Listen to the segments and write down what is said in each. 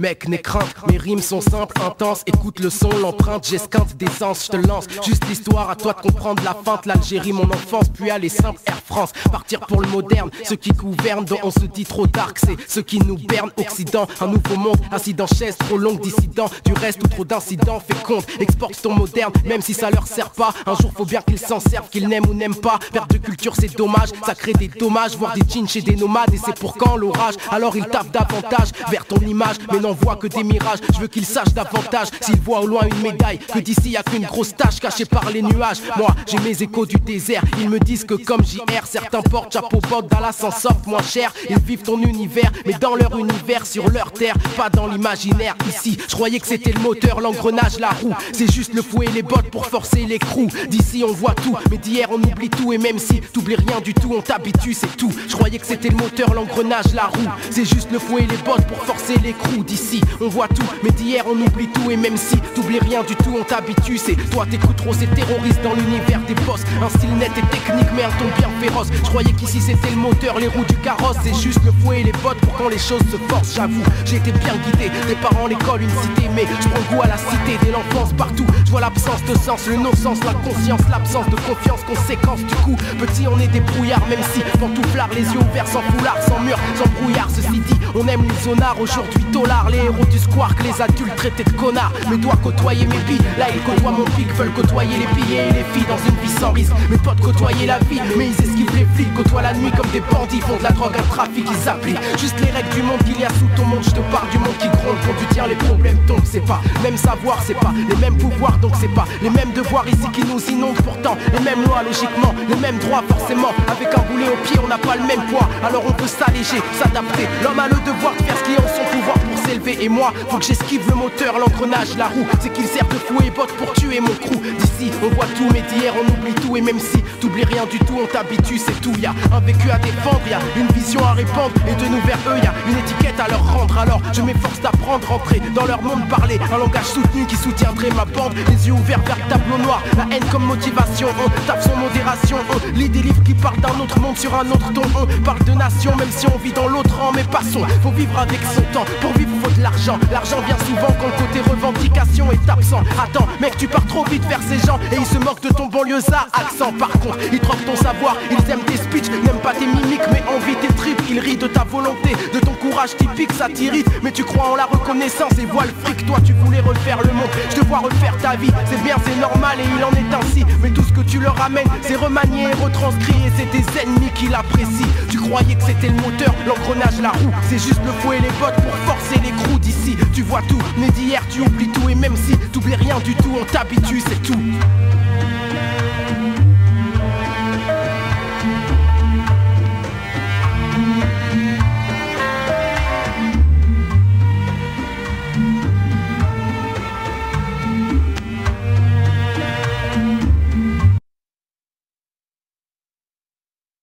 Mec, n'aie crainte, mes rimes sont simples, intenses. Écoute le son, l'empreinte, j'esquinte d'essence, je te lance. Juste l'histoire, à toi de comprendre la feinte. L'Algérie, mon enfance, puis aller simple, Air France. Partir pour le moderne, ceux qui gouvernent, dont on se dit trop dark, c'est ceux qui nous bernent. Occident, un nouveau monde, assis dans chaise, trop longue, dissident. Du reste ou trop d'incidents, fais compte, exporte ton moderne, même si ça leur sert pas. Un jour, faut bien qu'ils s'en servent, qu'ils n'aiment ou n'aiment pas. Perte de culture, c'est dommage, ça crée des dommages. Voir des jeans chez des nomades, et c'est pour quand l'orage. Alors ils tapent davantage vers ton image, mais n'en voient que des mirages. Je veux qu'ils sachent davantage, s'ils voient au loin une médaille, que d'ici y'a qu'une grosse tache cachée par les nuages. Moi j'ai mes échos du désert, ils me disent que comme JR, certains portent chapeau bot, Dallas s'en sortent moins cher. Ils vivent ton univers, mais dans leur univers, sur leur terre, pas dans l'imaginaire. Ici, je croyais que c'était le moteur, l'engrenage, la roue. C'est juste le fouet et les bottes pour forcer les crews. D'ici on voit tout, mais d'hier on oublie tout. Et même si t'oublies rien du tout, on t'habitue, c'est tout. Je croyais que c'était le moteur, l'engrenage, la roue. C'est juste le fouet et les bottes pour forcer les crews. D'ici on voit tout, mais d'hier on oublie tout. Et même si t'oublies rien du tout, on t'habitue. C'est toi t'écoutes trop ces terroristes dans l'univers des boss. Un style net et technique, mais un ton bien féroce. Je croyais qu'ici c'était le moteur, les roues du carrosse. C'est juste le fouet et les bottes pour quand les choses se forcent. J'avoue, j'ai été bien guidé, des parents, l'école, une cité. Mais je prends goût à la cité, dès l'enfance partout. Je vois l'absence de sens, le non-sens, la conscience, l'absence de confiance, conséquence. Du coup, petit on est des brouillards, même si pantouflard, les yeux ouverts, sans foulard, sans mur, sans brouillard. Ceci dit, on aime les zonards, aujourd'hui dollars, les héros du squark, les adultes traités de connards. Mais dois côtoyer mes billes, là ils côtoient mon pic, veulent côtoyer les billets et les filles dans une vie sans risque. Mes potes côtoyer la vie, mais ils esquivent les flics, côtoient la nuit comme des bandits, font de la drogue, un trafic, ils s'appliquent. Juste les règles du monde qu'il y a sous ton monde, je te parle du monde qui gronde, quand tu tiens les problèmes tombent, c'est pas même savoir, c'est pas les mêmes pouvoirs, donc c'est pas les mêmes devoirs ici qui nous inondent, pourtant les mêmes lois logiquement, les mêmes droits forcément. Avec un boulet au pied, on n'a pas le même poids, alors on peut s'alléger, s'adapter. L'homme a le devoir de faire ce qui est en son pouvoir pour s'élever. Et moi, faut que j'esquive le moteur, l'engrenage, la roue. C'est qu'il sert de fouet et botte pour tuer mon crew. D'ici, on voit tout, mais d'hier, on oublie tout. Et même si t'oublies rien du tout, on t'habitue, c'est tout. Y'a un vécu à défendre, y'a une vision à répandre. Et de nous vers eux, y'a une étiquette à leur rendre. Alors je m'efforce d'apprendre, rentrer dans leur monde, parler un langage soutenu qui soutiendrait ma bande. Les yeux ouverts vers le tableau noir, la haine comme motivation. On tape son modération, on lit des livres qui parlent d'un autre monde sur un autre ton. On parle de nation, même si on vit dans l'autre rang. Mais passons, faut vivre avec son temps. Pour vivre, faut de l'argent. L'argent vient souvent quand le côté revendication est absent. Attends, mec, tu pars trop vite vers ces gens et ils se moquent de ton banlieusard accent. Par contre, ils troquent ton savoir, ils aiment tes speeches, n'aiment pas tes mimiques, mais envie tes tripes. Ils rient de ta volonté, de ton courage typique, ça t'irrite. Mais tu crois en la reconnaissance et vois le fric. Toi, tu voulais refaire le monde, je te vois refaire ta vie. C'est bien, c'est normal et il en est ainsi. Mais tout ce que tu leur ramènes, c'est remanié et retranscrit. Et c'est tes ennemis qui l'apprécient. Tu croyais que c'était le moteur, l'engrenage, la roue. C'est juste le fouet et les bottes pour forcer les crews. D'ici, tu vois tout, mais d'hier tu oublies tout. Et même si t'oublies rien du tout, on t'habitue, c'est tout.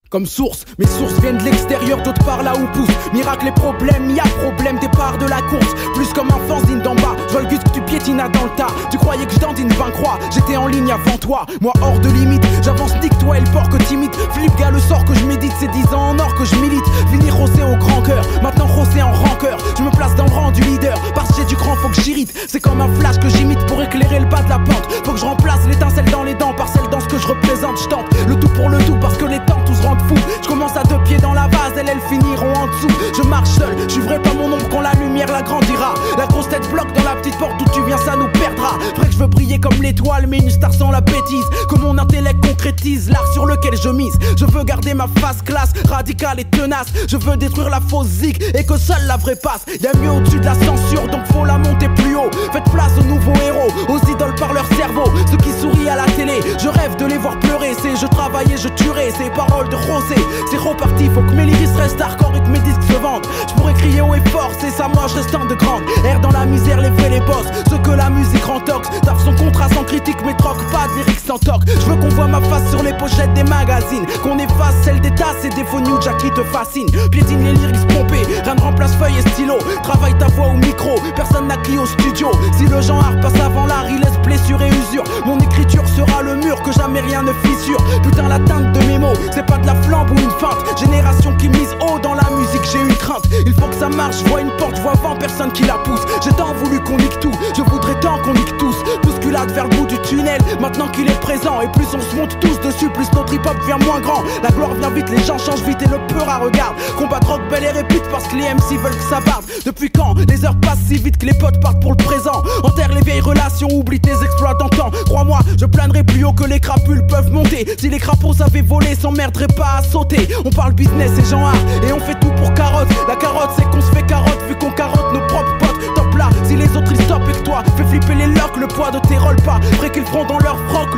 Comme source, mes sources viennent de l'extérieur, d'autre part là où pousse. Miracle et problème, y'a problème, départ de la course. Plus comme un fanzine d'en bas, je vois le gus que tu piétines dans le tas. Tu croyais que je dandine 20 croix, j'étais en ligne avant toi. Moi hors de limite, j'avance nique toi et le porc que t'imites. Flip gars, le sort que je médite, c'est 10 ans en or que je milite. Finir rossé au grand cœur, maintenant rossé en rancœur. Je me place dans le rang du leader, parce que j'ai du cran, faut que j'irrite. C'est comme un flash que j'imite pour éclairer le bas de la pente. Faut que je remplace l'étincelle dans les dents par celle dans ce que je représente. Je tente le tout pour le tout, parce que les temps tous rendent fou. Je commence à 2 pieds dans la vase, elles finiront en dessous. Je marche seul, je suivrai pas mon ombre quand la lumière l'agrandira. La grosse tête bloque dans la petite porte d'où tu viens, ça nous perdra. Vrai que je veux briller comme l'étoile, mais une star sans la bêtise. Que mon intellect concrétise l'art sur lequel je mise. Je veux garder ma face classe, radicale et tenace. Je veux détruire la fausse zig et que seule la vraie passe. Y'a mieux au-dessus de la censure, donc faut la monter plus haut. Faites place aux nouveaux héros, aux idoles par leur cerveau. Ceux qui sourient à la télé, je rêve de les voir pleurer. C'est je travaille et je tuerai, ces paroles de Rosé. C'est reparti, faut que mes lyrics restent hardcore et que mes disques se vendent. Je pourrais crier haut et fort, c'est ça moi je reste en de grande. Air dans la misère, les vrais les boss, ceux que la musique rend tox. Tape son contrat sans critique mais troque pas de lyrics sans toc. Je veux qu'on voit ma face sur les pochettes des magazines, qu'on efface celle des tasses et des faux New Jack qui te fascinent. Piétine les lyrics pompés, rien ne remplace feuille et stylo. Travaille ta voix au micro, personne n'a crié au studio. Si le genre art passe avant l'art, il laisse blessure et usure. Mon écriture sera le mur que jamais rien ne fissure. Putain la teinte de mes mots, c'est pas de la flambe ou une feinte. Génération qui mise haut dans la musique, j'ai une crainte. Il faut que ça marche, je vois une porte, je vois 20 personnes personne qui la pousse. J'ai tant voulu qu'on nique tout, je voudrais tant qu'on nique tous. Bousculade vers le bout du tunnel, maintenant qu'il est présent. Et plus on se monte tous dessus, plus notre hip-hop devient moins grand. La gloire vient vite, les gens changent vite et le peur à regarde. Combat rock, belle et répute parce que les MC veulent que ça barde. Depuis quand les heures passent si vite que les potes partent pour le présent? Enterre les vieilles relations, oublie tes exploits d'antan. Crois-moi, je planerai plus haut que les crapules peuvent monter. Si les crapauds savaient voler, s'emmerderaient pas à sauter. On parle business et genre art, et on fait tout pour carotte. La carotte c'est qu'on se fait carotte, vu qu'on carotte nos propres potes. Top là, si les autres ils stoppent et que toi fais flipper les locks, le poids de tes rolls pas. Vrai qu'ils feront dans leur froc.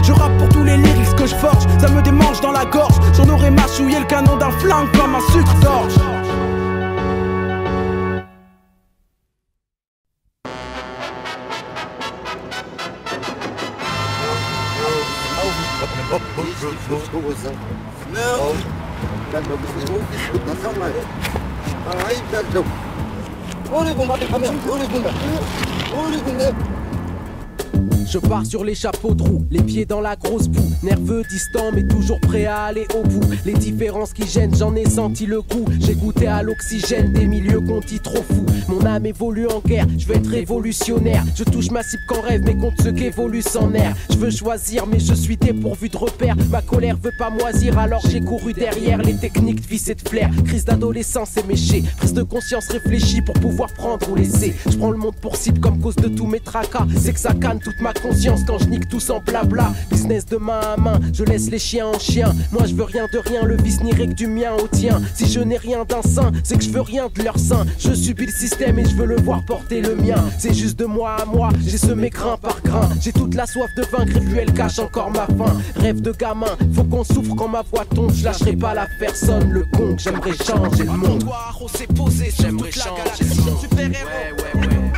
Je rappe pour tous les lyrics que je forge, ça me démange dans la gorge. J'en aurais mâchouillé le canon d'un flingue comme un sucre d'orge. Je pars sur les chapeaux de roue, les pieds dans la grosse boue. Nerveux, distant, mais toujours prêt à aller au bout. Les différences qui gênent, j'en ai senti le goût. J'ai goûté à l'oxygène des milieux qu'on dit trop fous. Mon âme évolue en guerre, je veux être révolutionnaire. Je touche ma cible qu'en rêve, mais compte ce qu'évolue sans air. Je veux choisir, mais je suis dépourvu de repères. Ma colère veut pas moisir, alors j'ai couru derrière les techniques de vice et de flair. Crise d'adolescence éméchée, prise de conscience réfléchie pour pouvoir prendre ou laisser. Je prends le monde pour cible comme cause de tous mes tracas. C'est que ça canne toute ma conscience quand je nique tout sans blabla. Business de main à main, je laisse les chiens en chien. Moi je veux rien de rien, le vice n'irait que du mien au tien. Si je n'ai rien d'un saint, c'est que je veux rien de leur sein. Je subis le système et je veux le voir porter le mien. C'est juste de moi à moi, j'ai semé grain par grain. J'ai toute la soif de vaincre et lui elle cache encore ma faim. Rêve de gamin, faut qu'on souffre quand ma voix tombe. Je lâcherai pas la personne, le con, j'aimerais changer le monde. On s'est posé sur J'aimerais toute la changer galaxie. le monde. Super-héros.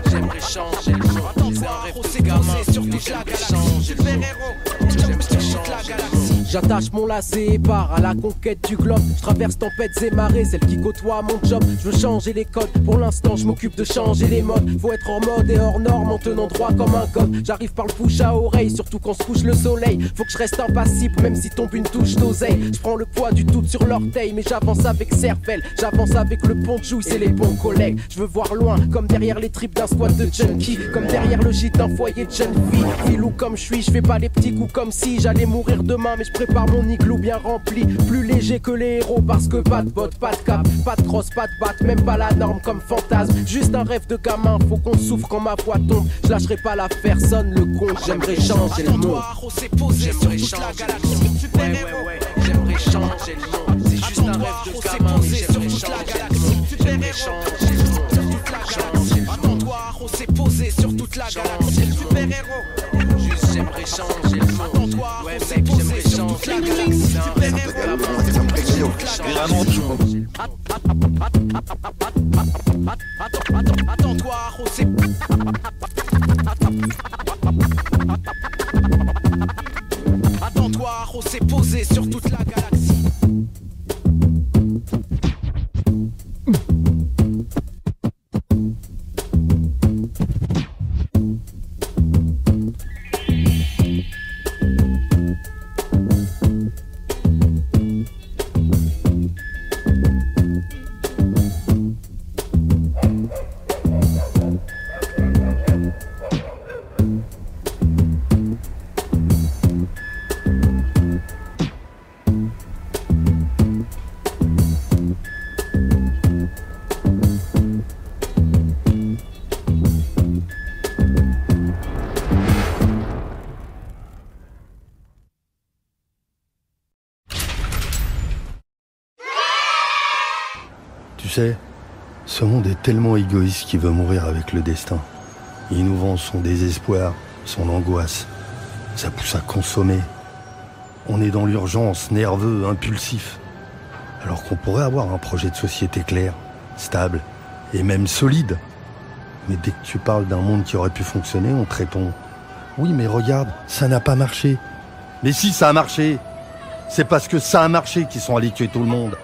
J'aimerais changer le monde. On s'est posé sur toute la galaxie. Super-héros. Sur toute la galaxie. J'attache mon lacet et pars à la conquête du globe. Je traverse tempêtes et marées, celles qui côtoient mon job. Je veux changer les codes, pour l'instant je m'occupe de changer les modes. Faut être en mode et hors norme en tenant droit comme un god. J'arrive par le bouche à oreille, surtout quand se couche le soleil. Faut que je reste impassible même si tombe une touche d'oseille. Je prends le poids du tout sur l'orteil, mais j'avance avec cervelle. J'avance avec le pont de jouy, c'est les bons collègues. Je veux voir loin, comme derrière les tripes d'un squat de junkie. Comme derrière le gîte d'un foyer de jeune fille. Filou comme je suis, je fais pas les petits coups comme si j'allais mourir demain, mais je prépare mon igloo bien rempli. Plus léger que les héros parce que pas de bottes, pas de cap, pas de crosse, pas de batte, même pas la norme comme fantasme. Juste un rêve de gamin, faut qu'on souffre quand ma voix tombe. Je lâcherai pas la personne, le con, j'aimerais changer le monde. On s'est posé sur toute la galaxie. Super-héros. J'aimerais changer le monde. C'est juste un rêve de gamin, mais j'aimerais changer le monde. J'aimerais changer le monde. Attends-toi, on s'est posé sur toute la galaxie. Super-héros. Juste j'aimerais changer le monde. Attends-toi, on s'est posé sur toute la galaxie. Super-héros. Attends-toi, on s'est... Attends-toi, on s'est posé sur toute la galaxie. Tu sais, ce monde est tellement égoïste qu'il veut mourir avec le destin. Il nous vend son désespoir, son angoisse. Ça pousse à consommer. On est dans l'urgence, nerveux, impulsif. Alors qu'on pourrait avoir un projet de société clair, stable et même solide. Mais dès que tu parles d'un monde qui aurait pu fonctionner, on te répond « Oui, mais regarde, ça n'a pas marché. » Mais si, ça a marché. C'est parce que ça a marché qu'ils sont allés tuer tout le monde.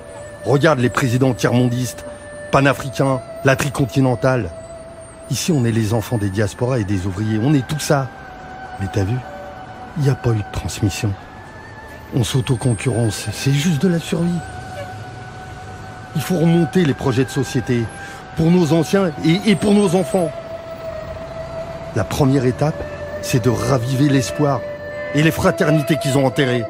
Regarde les présidents tiers-mondistes, panafricains, la tricontinentale. Ici, on est les enfants des diasporas et des ouvriers. On est tout ça. Mais t'as vu, il n'y a pas eu de transmission. On s'autoconcurrence, c'est juste de la survie. Il faut remonter les projets de société, pour nos anciens et pour nos enfants. La première étape, c'est de raviver l'espoir et les fraternités qu'ils ont enterrées.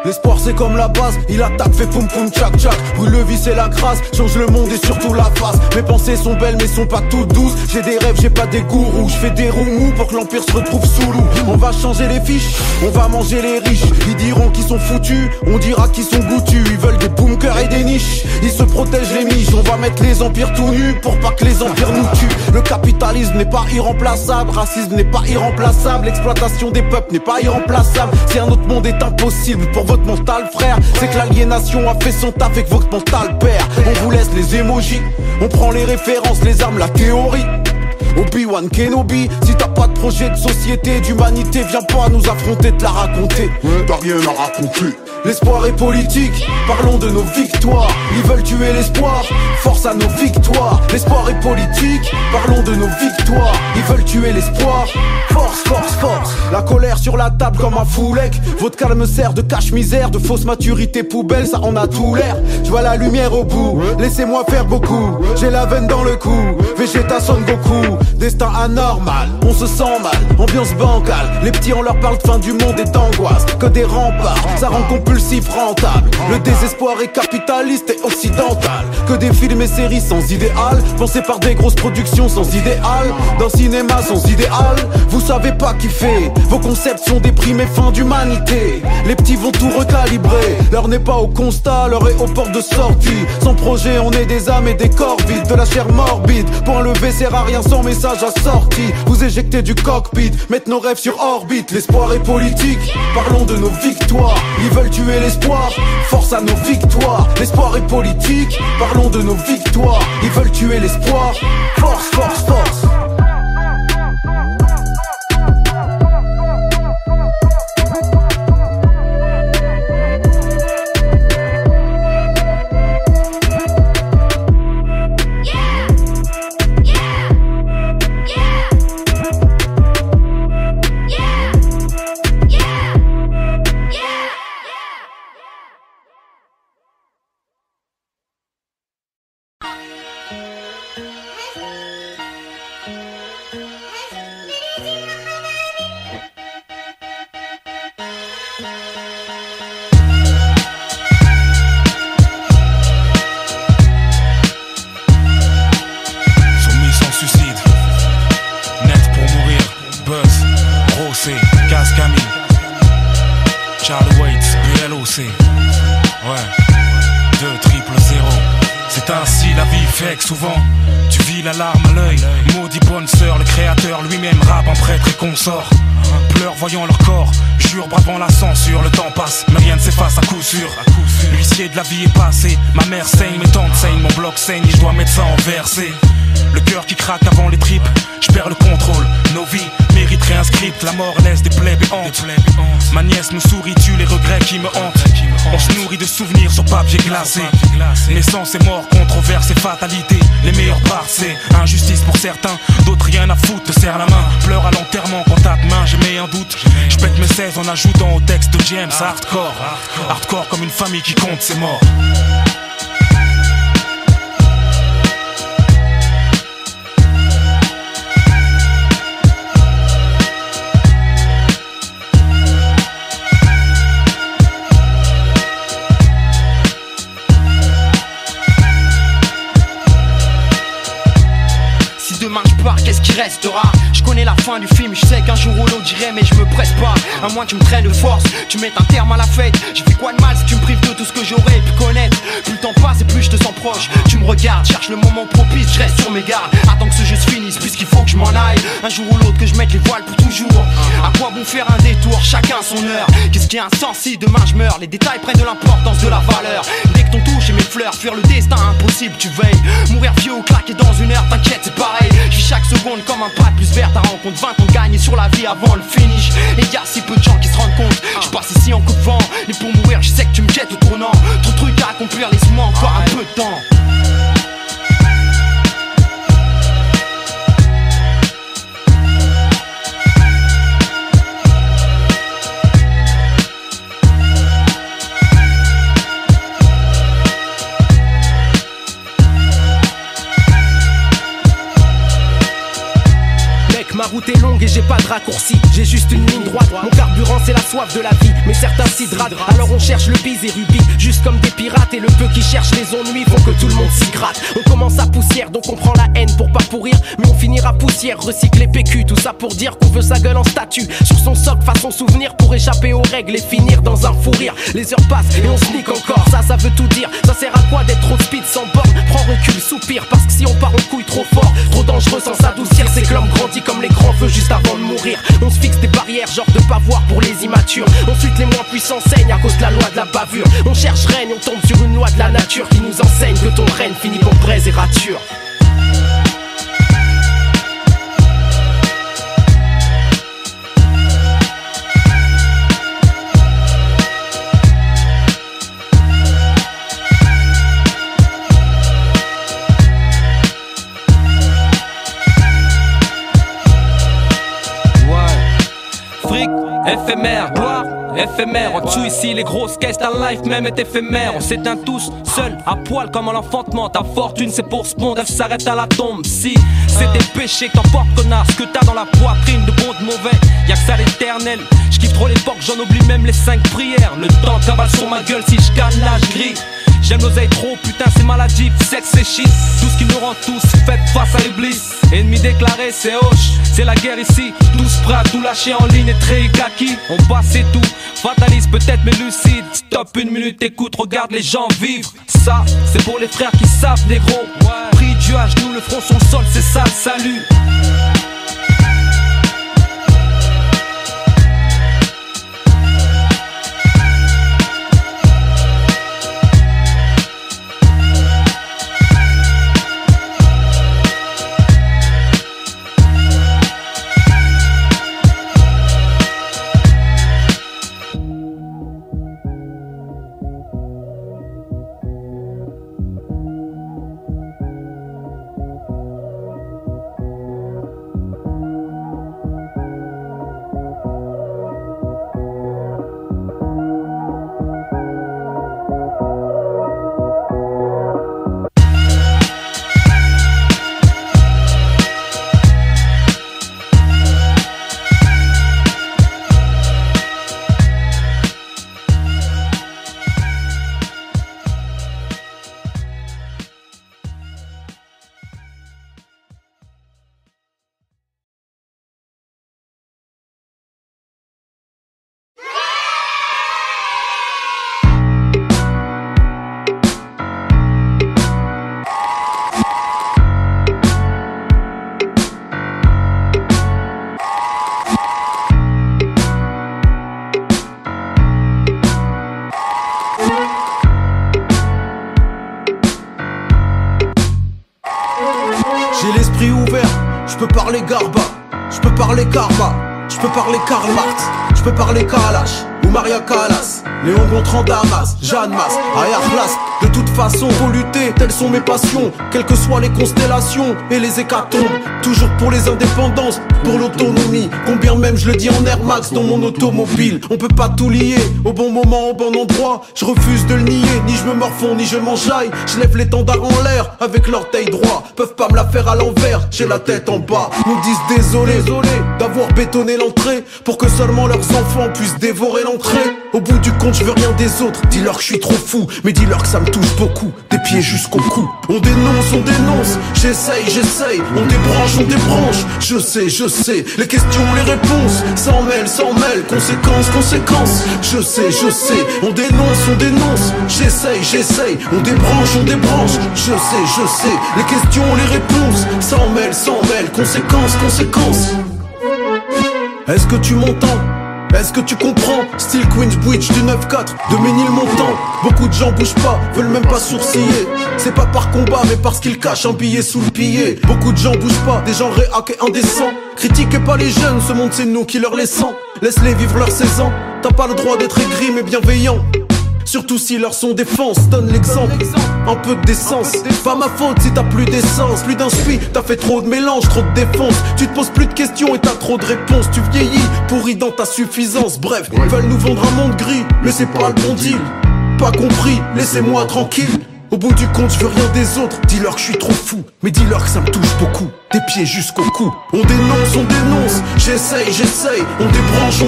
L'espoir c'est comme la base, il attaque, fait poum poum tchac tchac. Brûle le vice et la crasse, change le monde et surtout la face. Mes pensées sont belles mais sont pas toutes douces. J'ai des rêves, j'ai pas des gourous. Je fais des roues pour que l'empire se retrouve sous loup. On va changer les fiches, on va manger les riches. Ils diront qu'ils sont foutus, on dira qu'ils sont goûtus. Ils veulent des bunkers et des niches, ils se protègent les miches. On va mettre les empires tout nus pour pas que les empires nous tuent. Le capitalisme n'est pas irremplaçable, racisme n'est pas irremplaçable, l'exploitation des peuples n'est pas irremplaçable. Si un autre monde est impossible pour votre mental frère, c'est que l'aliénation a fait son taf et que votre mental perd. On vous laisse les émojis, on prend les références, les armes, la théorie. Obi-Wan Kenobi, si t'as pas de projet de société, d'humanité, viens pas nous affronter, te la raconter. T'as rien à raconter. L'espoir est politique, parlons de nos victoires. Ils veulent tuer l'espoir, force à nos victoires. L'espoir est politique, parlons de nos victoires. Ils veulent tuer l'espoir, force, force, force. La colère sur la table comme un foulec. Votre calme sert de cache-misère, de fausse maturité poubelle, ça en a tout l'air. Je vois la lumière au bout, laissez-moi faire beaucoup. J'ai la veine dans le cou, Vegeta Son Goku. Destin anormal, on se sent mal, ambiance bancale. Les petits on leur parle de fin du monde et d'angoisse, que des remparts, ça rend compulsif rentable. Le désespoir est capitaliste et occidental. Que des films et séries sans idéal, pensés par des grosses productions sans idéal. D'un cinéma sans idéal, vous savez pas kiffer. Vos concepts sont déprimés, fin d'humanité. Les petits vont tout recalibrer, l'heure n'est pas au constat, l'heure est aux portes de sortie. Sans projet on est des âmes et des corps vides, de la chair morbide. Point levé sert à rien sans message assorti. Vous éjectez du cockpit, mettre nos rêves sur orbite. L'espoir est politique, parlons de nos victoires. Ils veulent tuer l'espoir, force à nos victoires. L'espoir est politique, parlons de nos victoires. Ils veulent tuer l'espoir, force, force, force. Souvent, tu vis la larme à l'œil. Maudit bonne sœur, le créateur lui-même rappe en prêtre et consort. Pleure voyant leur corps, jure bravant la censure. Le temps passe, mais rien ne s'efface à coup sûr. L'huissier de la vie est passé. Ma mère saigne, mes tantes saignent, mon bloc saigne et je dois mettre ça en versé. Le cœur qui craque avant les tripes, je perds le contrôle. Nos vies mériteraient un script, la mort laisse des plaies béantes. Ma nièce me sourit, tue les regrets qui me hantent. On se nourrit de souvenirs sur papier glacé. Naissance et mort, controverse et fatalité. Les meilleures parts c'est injustice pour certains, d'autres rien à foutre, te serre la main. Pleure à l'enterrement quand t'as de main, j'ai mis un doute. Je pète mes 16 en ajoutant au texte de James hardcore. Hardcore comme une famille qui compte ses morts. Qu'est-ce qui restera? Je connais la fin du film, je sais qu'un jour ou l'autre j'irai mais je me presse pas. À moins que tu me traînes de force, tu mettes un terme à la fête. J'ai fait quoi de mal si tu me prives de tout ce que j'aurais pu connaître? Plus le temps passe et plus je te sens proche. Tu me regardes, cherche le moment propice, je reste sur mes gardes. Attends que ce jeu se finisse puisqu'il faut que je m'en aille. Un jour ou l'autre que je mette les voiles pour toujours. À quoi bon faire un détour, chacun son heure. Qu'est-ce qui est insensible, demain je meurs. Les détails prennent de l'importance, de la valeur. Dès que ton touche et mes fleurs, fuir le destin impossible, tu veilles. Mourir vieux ou claquer dans une heure, t'inquiète c'est pareil. Je vis chaque seconde comme un pas plus vert. Ta rencontre 20 ans gagnés sur la vie avant le finish. Et y'a si peu de gens qui se rendent compte. Je passe ici en coup de vent, et pour mourir je sais que tu me jettes au tournant. Trop de trucs à accomplir, laisse-moi encore un peu de temps. route est longue et j'ai pas de raccourci. J'ai juste une ligne droite, mon carburant c'est la soif de la vie. Mais certains s'hydratent, alors on cherche le bise et rubis. Juste comme des pirates, et le peu qui cherchent les ennuis font que tout le monde s'y gratte. On commence à poussière, donc on prend la haine pour pas pourrir. Mais on finira poussière, recycler PQ. Tout ça pour dire qu'on veut sa gueule en statue sur son socle façon souvenir, pour échapper aux règles et finir dans un fou rire. Les heures passent et on se nique encore, ça veut tout dire. Ça sert à quoi d'être trop speed sans borne? Prends recul, soupire, parce que si on part en couille trop fort, trop dangereux sans s'adoucir. C'est que l'homme grandit comme les grands feux juste avant de mourir. On se fixe des barrières, genre de pas voir pour les immatures. Ensuite les moins puissants saignent à cause de la loi de la bavure. On cherche règne, on tombe sur une loi de la nature qui nous enseigne que ton règne finit pour braise et rature. Éphémère, gloire, éphémère. En dessous ici les grosses caisses, ta life même est éphémère. On s'éteint tous, seuls, à poil comme à l'enfantement. Ta fortune c'est pour ce monde, elle s'arrête à la tombe. Si c'est tes péchés que t'emportes, connard, ce que t'as dans la poitrine de bon de mauvais, y'a que ça l'éternel. J'kiffe trop l'époque, j'en oublie même les 5 prières. Le temps cavale sur ma gueule si j'gagne là j'grille. J'aime l'oseille trop, putain c'est maladif, sexe c'est shit. Tout ce qui nous rend tous fait face à l'iblis. Ennemi déclaré c'est hoche, c'est la guerre ici. Tous prêts à tout lâcher en ligne et très kaki. On passe et tout, fataliste peut-être mais lucide. Stop une minute, écoute, regarde les gens vivre. Ça, c'est pour les frères qui savent négro. Pris Dieu à genoux, le front sur le sol, c'est ça le salut. Je peux parler Garba, je peux parler Karma, je peux parler Karl Marx, je peux parler Kalash ou Maria Callas, Léon Gontran Damas, Jeanne Masse, Aya Khlas. De toute façon, faut lutter, telles sont mes passions, quelles que soient les constellations et les hécatombes. Toujours pour les indépendances, pour l'autonomie. Combien même je le dis en Air Max dans mon automobile. On peut pas tout lier, au bon moment, au bon endroit. Je refuse de le nier, ni je me morfonds, ni je m'enjaille. Je lève l'étendard en l'air, avec l'orteil droit. Peuvent pas me la faire à l'envers, j'ai la tête en bas. Nous disent désolé d'avoir bétonné l'entrée, pour que seulement leurs enfants puissent dévorer l'entrée. Au bout du compte, je veux rien des autres. Dis-leur que je suis trop fou, mais dis-leur que ça me touche beaucoup, des pieds jusqu'au cou. On dénonce, j'essaye. On débranche, je sais. Les questions, les réponses, s'en mêle. Conséquences, je sais. On dénonce, j'essaye. On débranche, je sais. Les questions, les réponses, s'en mêle. Conséquences. Est-ce que tu m'entends? Est-ce que tu comprends? Style Queensbridge du 9-4 de Ménilmontant. Beaucoup de gens bougent pas, veulent même pas sourciller. C'est pas par combat mais parce qu'ils cachent un billet sous le pillet. Beaucoup de gens bougent pas, des gens réac et indécents. Critiquez pas les jeunes, ce monde c'est nous qui leur laissons. Laisse-les vivre leurs 16 ans. T'as pas le droit d'être aigri mais bienveillant. Surtout si leur son défense, donne l'exemple. Un peu de décence, pas ma faute si t'as plus d'essence. Plus d'inspi, t'as fait trop de mélange, trop de défense. Tu te poses plus de questions et t'as trop de réponses. Tu vieillis, pourri dans ta suffisance. Bref, ils veulent nous vendre un monde gris, mais c'est pas le bon deal. Pas compris, laissez-moi tranquille. Au bout du compte, je veux rien des autres. Dis-leur que je suis trop fou, mais dis-leur que ça me touche beaucoup. Des pieds jusqu'au cou. On dénonce. J'essaye. On débranche.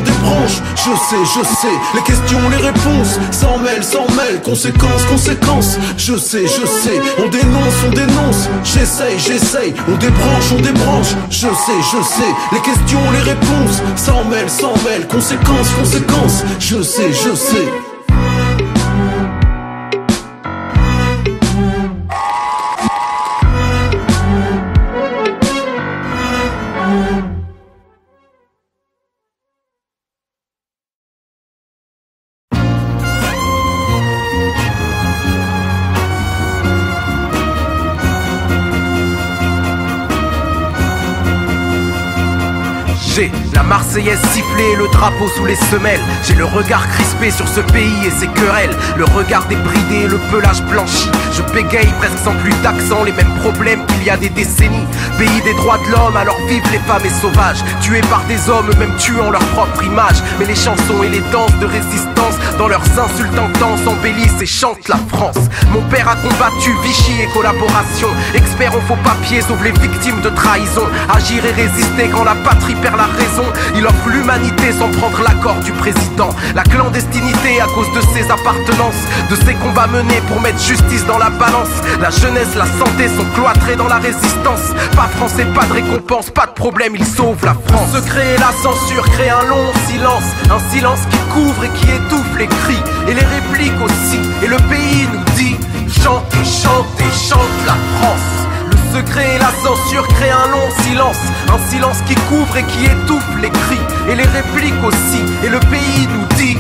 Je sais. Les questions, les réponses. S'en mêle. Conséquences. Je sais. On dénonce. J'essaye. On débranche. Je sais. Les questions, les réponses. S'en mêle. Conséquences. Je sais. J'ai la Marseillaise sifflée et le drapeau sous les semelles. J'ai le regard crispé sur ce pays et ses querelles. Le regard débridé et le pelage blanchi. Je bégaye presque sans plus d'accent, les mêmes problèmes qu'il y a des décennies. Pays des droits de l'homme, alors vivent les femmes et sauvages. Tués par des hommes, même tuant leur propre image. Mais les chansons et les danses de résistance, dans leurs insultes intenses, embellissent et chantent la France. Mon père a combattu Vichy et collaboration. Expert en faux papiers, sauve les victimes de trahison. Agir et résister quand la patrie perd la raison. Il offre l'humanité sans prendre l'accord du président. La clandestinité à cause de ses appartenances, de ses combats menés pour mettre justice dans la balance. La jeunesse, la santé sont cloîtrés dans la résistance. Pas français, pas de récompense, pas de problème, il sauve la France. Le secret et la censure créent un long silence. Un silence qui couvre et qui étouffe les cris et les répliques aussi. Et le pays nous dit chante la France. Le secret et la censure créent un long silence. Un silence qui couvre et qui étouffe les cris et les répliques aussi. Et le pays nous dit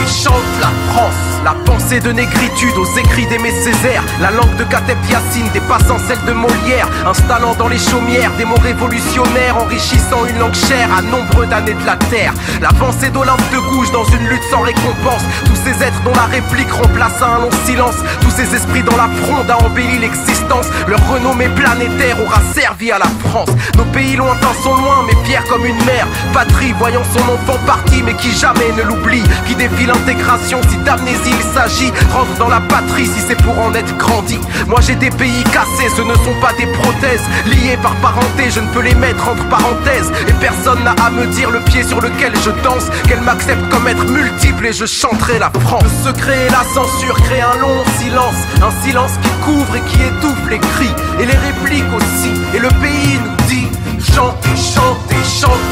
chante la France. La pensée de négritude aux écrits d'Aimé Césaire. La langue de Kateb Yassine dépassant celle de Molière. Installant dans les chaumières des mots révolutionnaires, enrichissant une langue chère à nombreux d'années de la terre. La pensée d'Olympe de Gouges dans une lutte sans récompense. Tous ces êtres dont la réplique remplace un long silence. Tous ces esprits dans la fronde a embelli l'existence. Leur renommée planétaire aura servi à la France. Nos pays lointains sont loin mais fiers comme une mère. Patrie voyant son enfant parti mais qui jamais ne l'oublie. Qui défie l'intégration si d'amnésie il s'agit. Rentre dans la patrie si c'est pour en être grandi. Moi j'ai des pays cassés, ce ne sont pas des prothèses. Liés par parenté, je ne peux les mettre entre parenthèses. Et personne n'a à me dire le pied sur lequel je danse. Qu'elle m'accepte comme être multiple et je chanterai la France. Le secret et la censure créent un long silence. Un silence qui couvre et qui étouffe les cris et les répliques aussi. Et le pays nous dit chante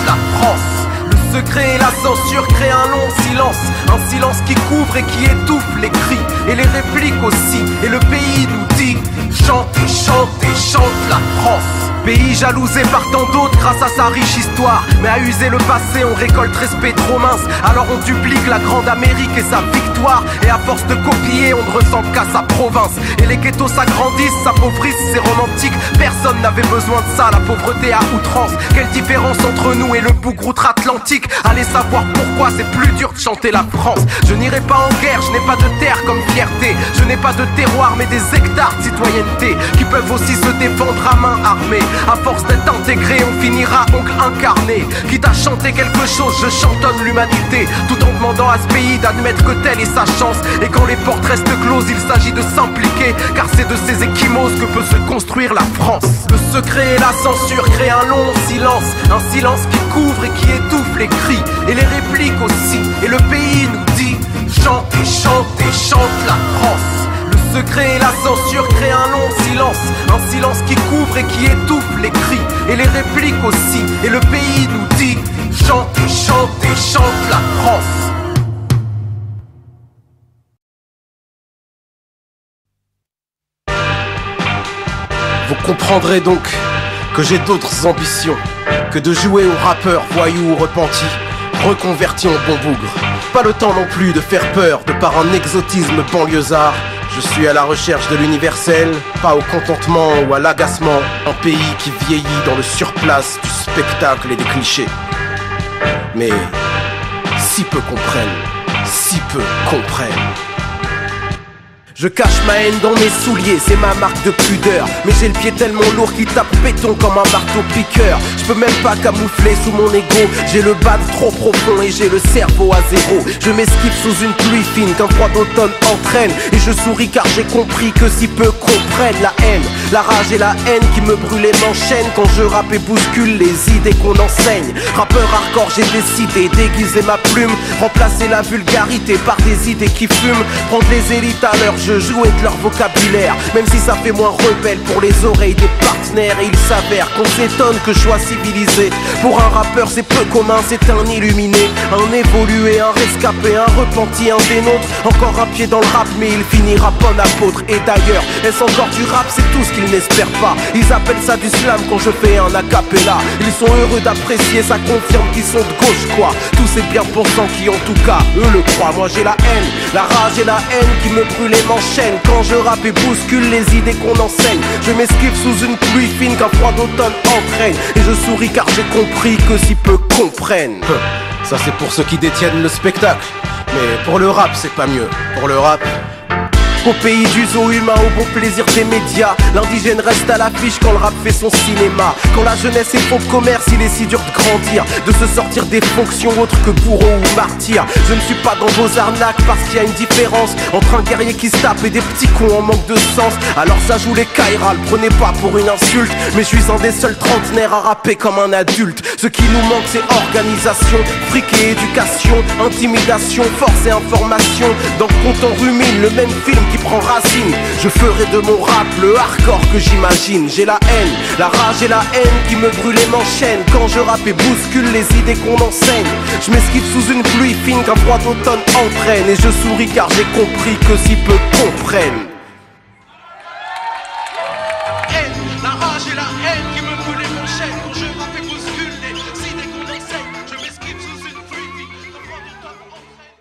la France. Le secret et la censure créent un long silence. Un silence qui couvre et qui étouffe les cris et les répliques aussi. Et le pays nous dit chante la France. Pays jalousé par tant d'autres grâce à sa riche histoire. Mais à user le passé on récolte respect trop mince. Alors on duplique la grande Amérique et sa victoire. Et à force de copier on ne ressent qu'à sa province. Et les ghettos s'agrandissent, s'appauvrissent, c'est romantique. Personne n'avait besoin de ça, la pauvreté à outrance. Quelle différence entre nous et le bougre outre-Atlantique. Allez savoir pourquoi c'est plus dur de chanter la France. Je n'irai pas en guerre, je n'ai pas de terre comme fierté. Je n'ai pas de terroir mais des hectares de citoyenneté qui peuvent aussi se défendre à main armée. À force d'être intégré, on finira oncle incarné. Quitte à chanter quelque chose, je chantonne l'humanité. Tout en demandant à ce pays d'admettre que telle est sa chance. Et quand les portes restent closes, il s'agit de s'impliquer. Car c'est de ces échymoses que peut se construire la France. Le secret et la censure créent un long silence. Un silence qui couvre et qui étouffe les cris et les répliques aussi. Et le pays nous dit chante la France. Le secret et la censure créent un long silence. Un silence qui couvre et qui étouffe les cris et les répliques aussi. Et le pays nous dit chante la France. Vous comprendrez donc que j'ai d'autres ambitions que de jouer aux rappeurs, voyous ou repentis, reconvertis en bon bougre. Pas le temps non plus de faire peur de par un exotisme banlieusard. Je suis à la recherche de l'universel, pas au contentement ou à l'agacement. Un pays qui vieillit dans le surplace du spectacle et des clichés. Mais si peu comprennent, si peu comprennent. Je cache ma haine dans mes souliers, c'est ma marque de pudeur. Mais j'ai le pied tellement lourd qu'il tape béton comme un marteau piqueur. Je peux même pas camoufler sous mon ego. J'ai le bad trop profond et j'ai le cerveau à zéro. Je m'esquive sous une pluie fine qu'un froid d'automne entraîne. Et je souris car j'ai compris que si peu comprennent la haine, la rage et la haine qui me brûlent et m'enchaînent. Quand je rappe et bouscule les idées qu'on enseigne. Rappeur hardcore, j'ai décidé d'aiguiser ma plume, remplacer la vulgarité par des idées qui fument. Prendre les élites à leur jeu, jouer de leur vocabulaire, même si ça fait moins rebelle pour les oreilles des partenaires. Et il s'avère qu'on s'étonne que je sois civilisé. Pour un rappeur c'est peu commun, c'est un illuminé, un évolué, un rescapé, un repenti, un des nôtres. Encore un pied dans le rap mais il finira bon apôtre. Et d'ailleurs, est-ce encore du rap? C'est tout ce qu'ils n'espèrent pas. Ils appellent ça du slam quand je fais un acapella. Ils sont heureux d'apprécier, ça confirme qu'ils sont de gauche quoi. Tous ces bien-pensants qui en tout cas, eux le croient. Moi j'ai la haine, la rage et la haine qui me brûle et m'enchaîne. Quand je rappe et bouscule les idées qu'on enseigne, je m'esquive sous une pluie fine qu'un froid d'automne entraîne. Et je souris car j'ai compris que si peu comprennent. Ça c'est pour ceux qui détiennent le spectacle. Mais pour le rap c'est pas mieux. Pour le rap, au pays du zoo humain, au bon plaisir des médias, l'indigène reste à l'affiche quand le rap fait son cinéma. Quand la jeunesse est faux commerce, il est si dur de grandir, de se sortir des fonctions autres que bourreau ou martyr. Je ne suis pas dans vos arnaques parce qu'il y a une différence entre un guerrier qui se tape et des petits cons en manque de sens. Alors ça joue les Kairas, le prenez pas pour une insulte, mais je suis un des seuls trentenaires à rapper comme un adulte. Ce qui nous manque c'est organisation, fric et éducation, intimidation, force et information. Dans le compte on rumine le même film qui prend racine. Je ferai de mon rap le hardcore que j'imagine. J'ai la haine, la rage et la haine qui me brûle et m'enchaîne. Quand je rappe et bouscule les idées qu'on enseigne, je m'esquive sous une pluie fine qu'un froid d'automne entraîne. Et je souris car j'ai compris que si peu comprennent. La rage et la haine qui me brûle et m'enchaîne. Quand je rappe et bouscule les idées qu'on enseigne, je m'esquive sous une pluie fine qu'un froid d'automne entraîne.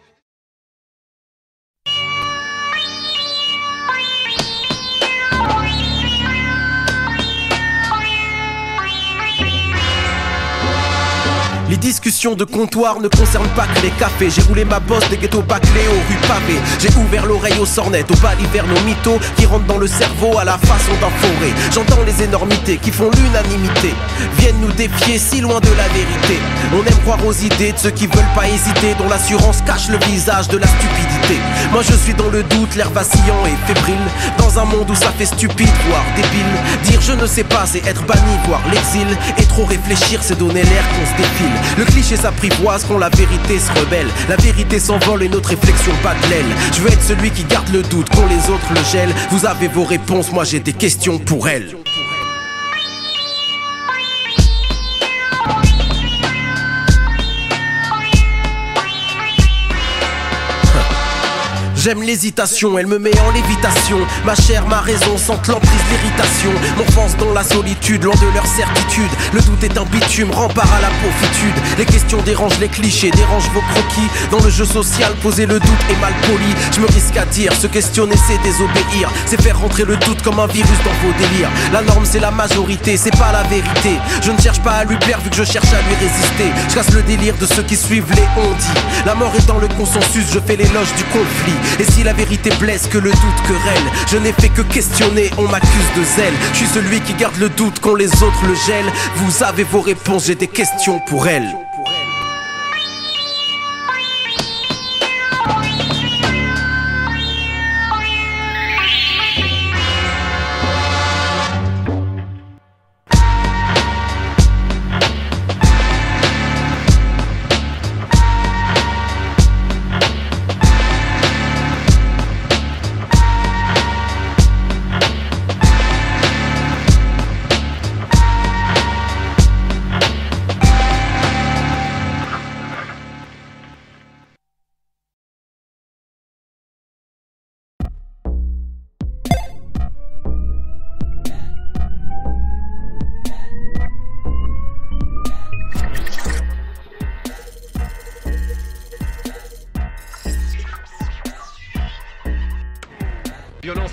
Les discussions de comptoir ne concernent pas que les cafés. J'ai roulé ma bosse des ghettos bâclés aux rues pavées. J'ai ouvert l'oreille aux sornettes, aux balivernes, aux mythos qui rentrent dans le cerveau à la façon d'un forêt. J'entends les énormités qui font l'unanimité, viennent nous défier si loin de la vérité. On aime croire aux idées de ceux qui veulent pas hésiter, dont l'assurance cache le visage de la stupidité. Moi je suis dans le doute, l'air vacillant et fébrile, dans un monde où ça fait stupide, voire débile. Dire je ne sais pas c'est être banni, voire l'exil. Et trop réfléchir c'est donner l'air qu'on se défile. Le cliché s'apprivoise quand la vérité se rebelle. La vérité s'envole et notre réflexion bat de l'aile. Je veux être celui qui garde le doute quand les autres le gèlent. Vous avez vos réponses, moi j'ai des questions pour elles. J'aime l'hésitation, elle me met en lévitation. Ma chair, ma raison sentent l'emprise l'irritation. M'enfonce dans la solitude, loin de leur certitude. Le doute est un bitume, rempart à la profitude. Les questions dérangent les clichés, dérangent vos croquis. Dans le jeu social, poser le doute est mal poli. Je me risque à dire, se questionner c'est désobéir. C'est faire rentrer le doute comme un virus dans vos délires. La norme c'est la majorité, c'est pas la vérité. Je ne cherche pas à lui plaire vu que je cherche à lui résister. Je casse le délire de ceux qui suivent les on-dit. La mort est dans le consensus, je fais l'éloge du conflit. Et si la vérité blesse, que le doute querelle, je n'ai fait que questionner, on m'accuse de zèle. Je suis celui qui garde le doute quand les autres le gèlent. Vous avez vos réponses, j'ai des questions pour elles.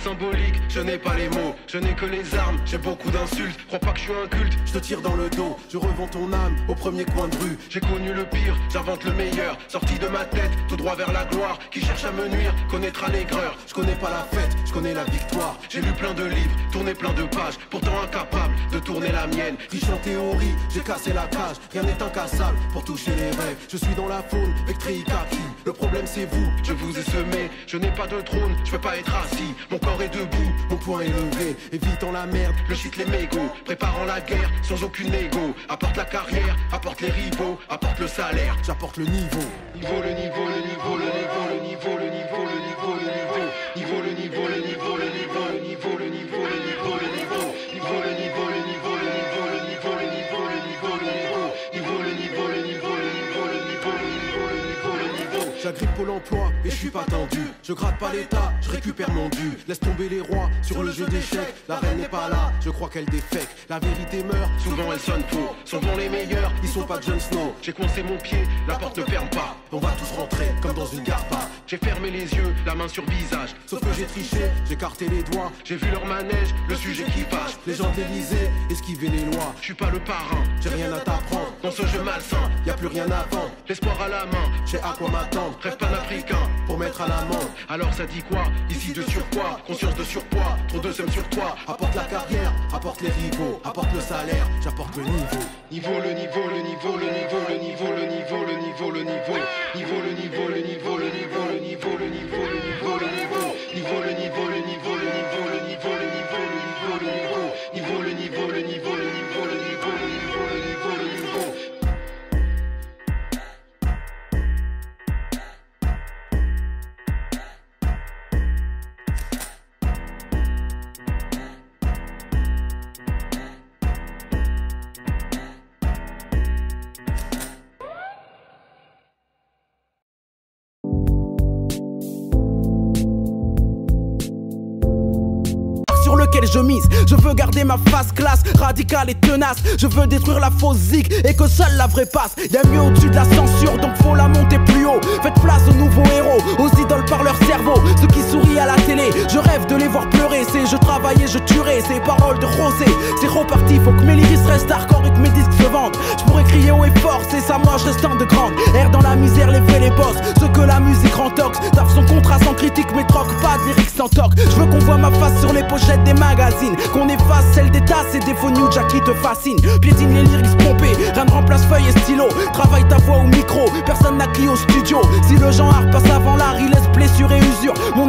symbolique, je n'ai pas les mots, je n'ai que les armes, j'ai beaucoup d'insultes. Crois pas que je suis un culte, je te tire dans le dos, je revends ton âme au premier coin de rue. J'ai connu le pire, j'invente le meilleur, sorti de ma tête, tout droit vers la gloire. Qui cherche à me nuire, connaîtra l'aigreur. Je connais pas la fête, je connais la victoire. J'ai lu plein de livres, tourné plein de pages, pourtant incapable de tourner la mienne. Riche en théorie, j'ai cassé la cage, rien n'est incassable pour toucher les rêves. Je suis dans la faune, Vectri Kaki. Le problème c'est vous, je vous ai semé. Je n'ai pas de trône, je peux pas être assis. Mon corps est debout, mon poing est levé. Évitant la merde, le shit les mégots. Préparant la guerre, sans aucune égo. Apporte la carrière, apporte les rivaux, apporte le salaire, j'apporte le niveau. Niveau, le niveau, le niveau, le niveau, le niveau, le niveau, le niveau, le niveau. Niveau, le niveau, le niveau, le niveau, le niveau, le niveau, le niveau, le niveau. Niveau, le niveau, le niveau, le niveau, le niveau, le niveau, le niveau, le niveau. Niveau, le niveau, le niveau, le niveau, le niveau, le niveau, le niveau, le niveau. J'agrippe Pôle emploi et je suis pas tendu. Je gratte pas l'état, je récupère mon dû. Laisse tomber les rois sur le jeu d'échecs. La reine n'est pas là, je crois qu'elle défèque. La vérité meurt, souvent elle sonne faux. Sont bons les meilleurs, ils sont pas Jon Snow. J'ai coincé mon pied, la porte ne ferme pas. On va tous rentrer comme dans une garpa. J'ai fermé les yeux, la main sur visage. Sauf que j'ai triché, j'ai écarté les doigts. J'ai vu leur manège, le sujet qui fâche. Les gens de l'Élysée, esquiver les lois. Je suis pas le parrain, j'ai rien à t'apprendre. Dans ce jeu malsain, y a plus rien à vendre. L'espoir à la main, j'ai à quoi m'attendre. Rêve panafricain pour mettre à l'amende. Alors ça dit quoi? Ici de surpoids, conscience de surpoids. Trop de sommes sur toi. Apporte la carrière, apporte les rivaux, apporte le salaire, j'apporte le niveau. Niveau, le niveau, le niveau, le niveau, le niveau, le niveau, le niveau, le niveau. Niveau, le niveau, le niveau, le niveau, le niveau, le niveau, le niveau, le niveau. Niveau, le niveau, le niveau, le niveau, le niveau, le niveau, le niveau, le niveau. Niveau, le niveau, le niveau, le niveau, le niveau, le niveau, le niveau, le niveau. Sur lequel je mise, je veux garder ma face classe, radicale et tenace. Je veux détruire la fausse zig et que seule la vraie passe. Y'a mieux au-dessus de la censure, donc faut la monter plus haut. Faites place aux nouveaux héros, aux idoles par leur cerveau. Ceux qui sourient à la télé, je rêve de les voir pleurer. C'est je travaille et je tuerai, ces paroles de Rosé. C'est reparti, faut que mes lyrics restent hardcore et que mes disques se vendent. Je pourrais crier haut et fort, c'est ça moi je reste en de grande. Air dans la misère, les vrais les boss, ceux que la musique rend tox. Taf son contrat sans critique, mais troque pas de lyrics sans toc. Je veux qu'on voit ma face sur les pochettes des magazines, qu'on efface celle des tasses et des faux New Jack qui te fascinent. Piétine les lyrics pompés, rien ne remplace feuille et stylo. Travaille ta voix au micro, personne n'a crié au studio. Si le genre art passe avant l'art, il laisse blessure et usure. Mon